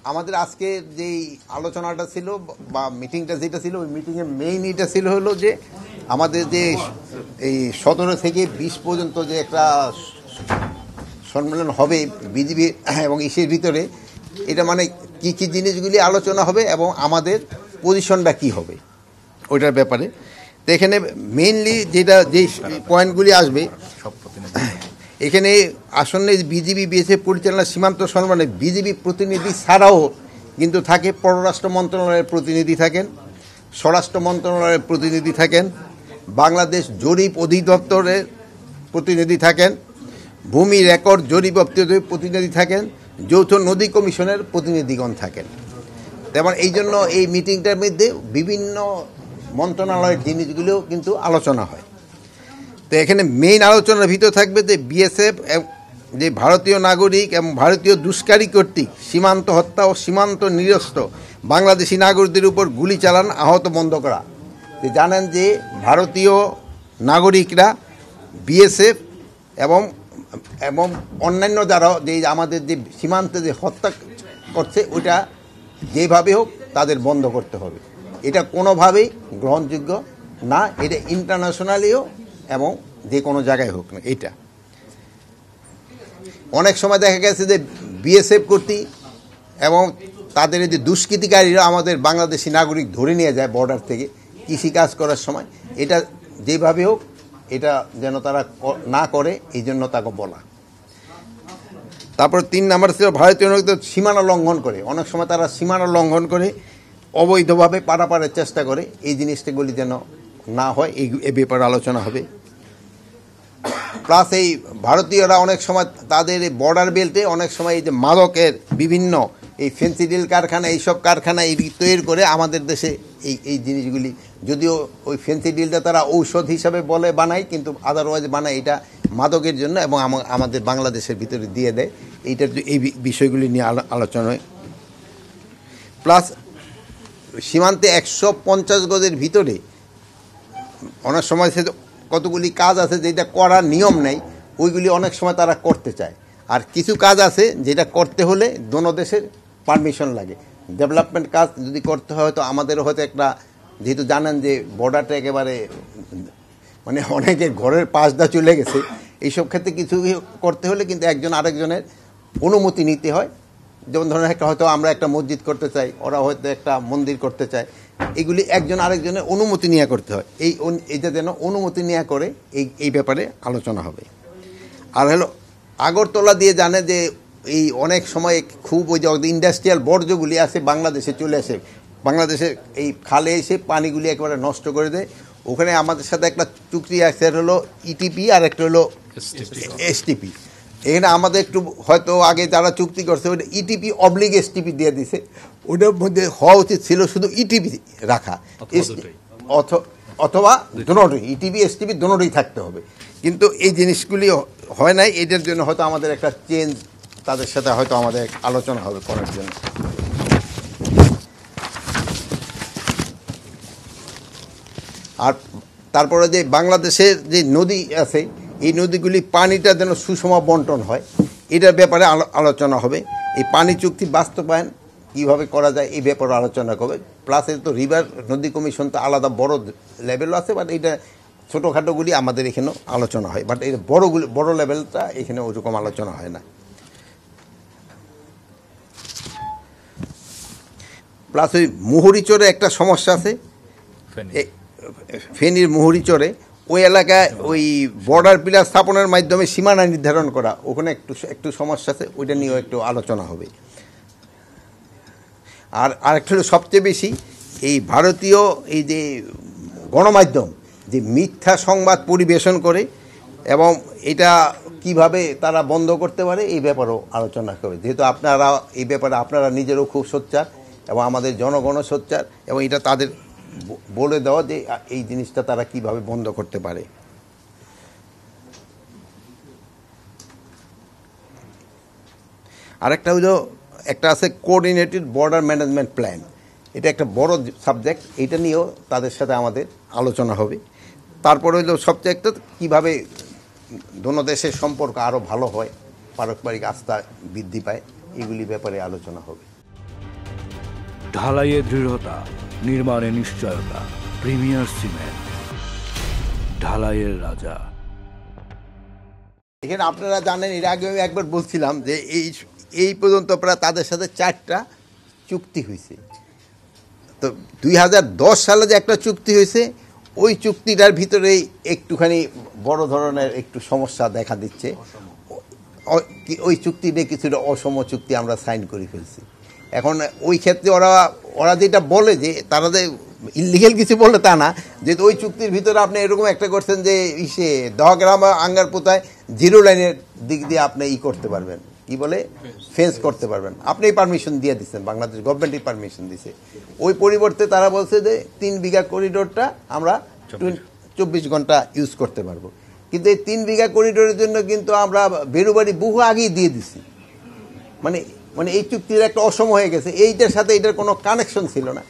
আমাদের আজকে যেই আলোচনাটা ছিল বা মিটিংটা যেটা ছিল, ওই মিটিংয়ের মেইন এটা ছিল হলো যে আমাদের যে এই 17 থেকে 20 পর্যন্ত যে একটা সম্মেলন হবে বিজিবি এবং ইসের ভিতরে, এটা মানে কী কী জিনিসগুলি আলোচনা হবে এবং আমাদের পজিশনটা কী হবে ওইটার ব্যাপারে। তো এখানে মেইনলি যেটা যেই পয়েন্টগুলি আসবে, এখানে আসন্ন বিজিবি বিএসএফ পরিচালনা সীমান্ত সম্মেলনে বিজিবি প্রতিনিধি ছাড়াও কিন্তু থাকে পররাষ্ট্র মন্ত্রণালয়ের প্রতিনিধি থাকেন, স্বরাষ্ট্র মন্ত্রণালয়ের প্রতিনিধি থাকেন, বাংলাদেশ জরিপ অধিদপ্তরের প্রতিনিধি থাকেন, ভূমি রেকর্ড জরিপ দপ্তরের প্রতিনিধি থাকেন, যৌথ নদী কমিশনের প্রতিনিধিগণ থাকেন। তেমন এই জন্য এই মিটিংটার মধ্যে বিভিন্ন মন্ত্রণালয়ের জিনিসগুলোও কিন্তু আলোচনা হয়। তো এখানে মেইন আলোচনার ভিতর থাকবে যে বিএসএফ যে ভারতীয় নাগরিক এবং ভারতীয় দুষ্কারী কর্তৃক সীমান্ত হত্যা ও সীমান্ত নিরস্ত বাংলাদেশি নাগরিকদের উপর গুলি চালান আহত বন্ধ করা। যে জানেন যে ভারতীয় নাগরিকরা বিএসএফ এবং এবং অন্যান্য যারা যে আমাদের যে সীমান্তে যে হত্যা করছে, ওইটা যেভাবে হোক তাদের বন্ধ করতে হবে। এটা কোনোভাবেই গ্রহণযোগ্য না, এটা ইন্টারন্যাশনালিও এবং যে কোনো জায়গায় হোক না। এইটা অনেক সময় দেখা গেছে যে বিএসএফ কর্তৃক এবং তাদের যে দুষ্কৃতিকারীরা আমাদের বাংলাদেশি নাগরিক ধরে নিয়ে যায় বর্ডার থেকে কৃষিকাজ করার সময়। এটা যেভাবে হোক এটা যেন তারা না করে, এই জন্য তাকে বলা। তারপর 3 নম্বর ছিল ভারতীয় নাগরিকদের সীমানা লঙ্ঘন করে। অনেক সময় তারা সীমানা লঙ্ঘন করে অবৈধভাবে পারাপারের চেষ্টা করে, এই জিনিসটাগুলি যেন না হয়, এই ব্যাপারে আলোচনা হবে। প্লাস এই ভারতীয়রা অনেক সময় তাদের এই বর্ডার বেল্টে অনেক সময় এই যে মাদকের বিভিন্ন এই ফেন্সিডিল কারখানা, এইসব কারখানা এই তৈরি করে আমাদের দেশে এই জিনিসগুলি, যদিও ওই ফেন্সিডিলটা তারা ঔষধ হিসাবে বলে বানায়, কিন্তু আদারওয়াইজ বানায় এটা মাদকের জন্য এবং আমাদের বাংলাদেশের ভিতরে দিয়ে দেয়। এইটার এই বিষয়গুলি নিয়ে আলোচনা হয়। প্লাস সীমান্তে 150 গজের ভিতরে অনেক সময় সে কতগুলি কাজ আছে যেটা করার নিয়ম নেই, ওইগুলি অনেক সময় তারা করতে চায়। আর কিছু কাজ আছে যেটা করতে হলে দোনো দেশের পারমিশন লাগে। ডেভেলপমেন্ট কাজ যদি করতে হয়, তো আমাদেরও হয়তো একটা, যেহেতু জানেন যে বর্ডারটা একেবারে মানে অনেকের ঘরের পাশ দিয়ে চলে গেছে, এইসব ক্ষেত্রে কিছু করতে হলে কিন্তু একজন আরেকজনের অনুমতি নিতে হয়। যেমন ধরেন একটা হয়তো আমরা একটা মসজিদ করতে চাই, ওরা হয়তো একটা মন্দির করতে চায়, এগুলি একজন আরেকজনের অনুমতি নিয়ে করতে হয়। এইটা যেন অনুমতি নিয়ে করে, এই ব্যাপারে আলোচনা হবে। আর হলো আগরতলা দিয়ে জানে যে এই অনেক সময় খুব ওই যে ইন্ডাস্ট্রিয়াল বর্জ্যগুলি আছে বাংলাদেশে চলে আসে, বাংলাদেশের এই খালে এসে পানিগুলি একেবারে নষ্ট করে দেয়। ওখানে আমাদের সাথে একটা চুক্তি আছে, হলো ইটিপি আর একটা হলো এসটিপি। এখানে আমাদের একটু হয়তো আগে যারা চুক্তি করছে ওইটা ইটিপি অবলিগ এসটিপি দিয়ে দিছে, ওটার মধ্যে হওয়া উচিত ছিল শুধু ইটিপি রাখা, অথবা দুটোই ইটিপি এসটিপি দুটোই থাকতে হবে। কিন্তু এই জিনিসগুলি হয় নাই, এটার জন্য হয়তো আমাদের একটা চেঞ্জ তাদের সাথে হয়তো আমাদের আলোচনা হবে করার জন্য। আর তারপরে যে বাংলাদেশের যে নদী আছে, এই নদীগুলি পানিটা যেন সুষম বন্টন হয়, এটার ব্যাপারে আলোচনা হবে। এই পানি চুক্তি বাস্তবায়ন কীভাবে করা যায় এই ব্যাপারে আলোচনা করবে। প্লাস এর তো রিভার নদী কমিশন তো আলাদা বড় লেভেলও আছে, বাট এইটা ছোটোখাটোগুলি আমাদের এখানেও আলোচনা হয়, বাট এই বড় লেভেলটা এখানে ওরকম আলোচনা হয় না। প্লাস ওই মুহুরিচরে একটা সমস্যা আছে, ফেনীর মুহুরিচরে ওই এলাকায় ওই বর্ডার পিলার স্থাপনের মাধ্যমে সীমানা নির্ধারণ করা, ওখানে একটু সমস্যা আছে, ওইটা নিয়েও একটু আলোচনা হবে। আর আরেকটা হলো সবচেয়ে বেশি এই ভারতীয় এই যে গণমাধ্যম যে মিথ্যা সংবাদ পরিবেশন করে এবং এটা কিভাবে তারা বন্ধ করতে পারে, এই ব্যাপারেও আলোচনা করবে। যেহেতু আপনারা এই ব্যাপারে আপনারা নিজেরও খুব সোচ্চার এবং আমাদের জনগণও সোচ্চার, এবং এটা তাদের বলে দেওয়া যে এই জিনিসটা তারা কিভাবে বন্ধ করতে পারে। আরেকটা হলো একটা আছে কোঅর্ডিনেটেড বর্ডার ম্যানেজমেন্ট প্ল্যান, এটা একটা বড় সাবজেক্ট, এটা নিয়েও তাদের সাথে আমাদের আলোচনা হবে। তারপরে হলো সবচেয়ে একটা কীভাবে দোনো দেশের সম্পর্ক আরও ভালো হয়, পারস্পরিক আস্থা বৃদ্ধি পায়, এগুলি ব্যাপারে আলোচনা হবে। ঢালাইয়ে দৃঢ়তা, নির্মাণে নিশ্চয়তা। প্রিমিয়ার সিমেন্ট, ঢালাইয়ের রাজা। এখানে আপনারা জানেন, এর আগে আমি একবার বলছিলাম যে এই পর্যন্ত প্রায় তাদের সাথে 4টা চুক্তি হয়েছে। তো 2010 সালে যে একটা চুক্তি হয়েছে, ওই চুক্তিটার ভিতরেই একটুখানি বড় ধরনের একটু সমস্যা দেখা দিচ্ছে। ওই চুক্তি নিয়ে কিছুটা অসম চুক্তি আমরা সাইন করে ফেলছি। এখন ওই ক্ষেত্রে ওরা যেটা বলে যে তারা যে ইলিগেল কিছু বলে তা না, যেহেতু ওই চুক্তির ভিতরে আপনি এরকম একটা করছেন যে দহগ্রাম আঙ্গারপোতায় 0 লাইনের দিক দিয়ে আপনি করতে পারবেন, কি বলে ফেন্স করতে পারবেন, আপনি পারমিশন দিয়ে দিচ্ছেন, বাংলাদেশ গভর্নমেন্টই পারমিশন দিছে। ওই পরিবর্তে তারা বলছে যে 3 বিঘা করিডোরটা আমরা 24 ঘন্টা ইউজ করতে পারবো। কিন্তু এই 3 বিঘা করিডোরের জন্য কিন্তু আমরা বেরুবাড়ি বহু আগেই দিয়ে দিছি। মানে এই চুক্তির একটা অসম হয়ে গেছে, এইটার সাথে এটার কোনো কানেকশন ছিল না।